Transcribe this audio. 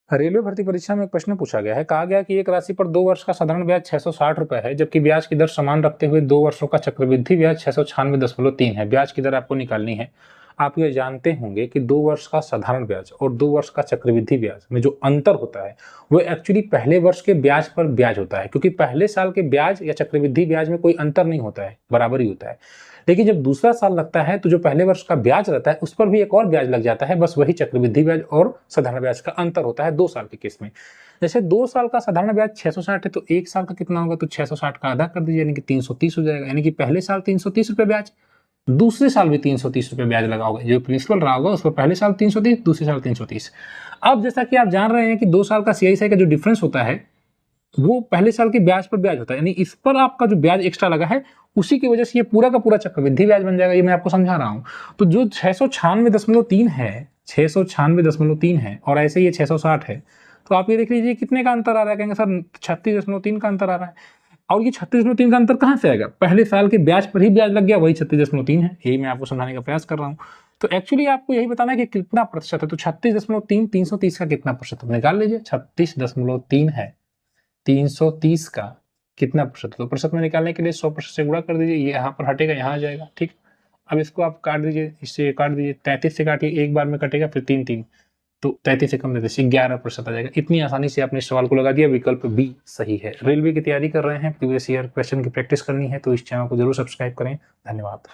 Railway भर्ती परीक्षा में एक प्रश्न पूछा गया है। कहा गया कि एक राशि पर 2 वर्ष का साधारण ब्याज 660 रुपए है, जबकि ब्याज की दर समान रखते हुए 2 वर्षों का चक्रवृद्धि ब्याज 696.3 है। ब्याज की दर आपको निकालनी है। आप ये जानते होंगे कि 2 वर्ष का साधारण ब्याज और 2 वर्ष का चक्रवृद्धि ब्याज में जो अंतर होता है वो एक्चुअली पहले वर्ष के ब्याज पर ब्याज होता है, क्योंकि पहले साल के ब्याज या चक्रवृद्धि ब्याज में कोई अंतर नहीं होता है, बराबर ही होता है। लेकिन जब दूसरा साल लगता है तो जो पहले वर्ष का ब्याज रहता है उस पर भी एक और ब्याज लग जाता है, बस वही चक्रवृद्धि ब्याज और साधारण ब्याज का अंतर होता है 2 साल के केस में। जैसे 2 साल का साधारण ब्याज 660 है तो 1 साल का कितना होगा, तो 660 का आधा कर दीजिए, यानी कि 330 हो जाएगा। यानी कि पहले साल 330 रुपए ब्याज, दूसरे साल भी 330 रुपए ब्याज लगा होगा। जो प्रिंसिपल रहा होगा उस पर पहले साल 330, दूसरे साल 330। अब जैसा कि आप जान रहे हैं कि 2 साल का सीआईएसआई का जो डिफरेंस होता है वो पहले साल के ब्याज पर ब्याज होता है, यानी इस पर आपका जो ब्याज एक्स्ट्रा लगा है उसी की वजह से ये पूरा का पूरा चक्रवृद्धि ब्याज बन जाएगा। ये मैं आपको समझा रहा हूं। तो जो 696.3 है, 696.3 है और ऐसे ये 660 है, तो आप ये देख लीजिए कितने का अंतर आ रहा है। कहेंगे सर 36.3 का अंतर आ रहा है। और ये 36.3 का अंतर कहां से आएगा, पहले साल के ब्याज पर ही ब्याज लग गया, वही 36.3 है। यही मैं आपको समझाने का प्रयास कर रहा हूँ। तो एक्चुअली आपको यही बताना है कि कितना प्रतिशत है। तो 36.3 330 का कितना प्रतिशत निकाल लीजिए। 36.3 है, 330 का कितना प्रतिशत, तो प्रतिशत में निकालने के लिए 100% से गुणा कर दीजिए। ये यहाँ पर हटेगा, यहाँ आ जाएगा। ठीक, अब इसको आप काट दीजिए, इससे काट दीजिए। 33 से काटिए, एक बार में कटेगा, फिर 3 तो 33 से कम देते 11% आ जाएगा। इतनी आसानी से आपने इस सवाल को लगा दिया। विकल्प बी सही है। रेलवे की तैयारी कर रहे हैं, प्रीवियस ईयर क्वेश्चन की प्रैक्टिस करनी है तो इस चैनल को जरूर सब्सक्राइब करें। धन्यवाद।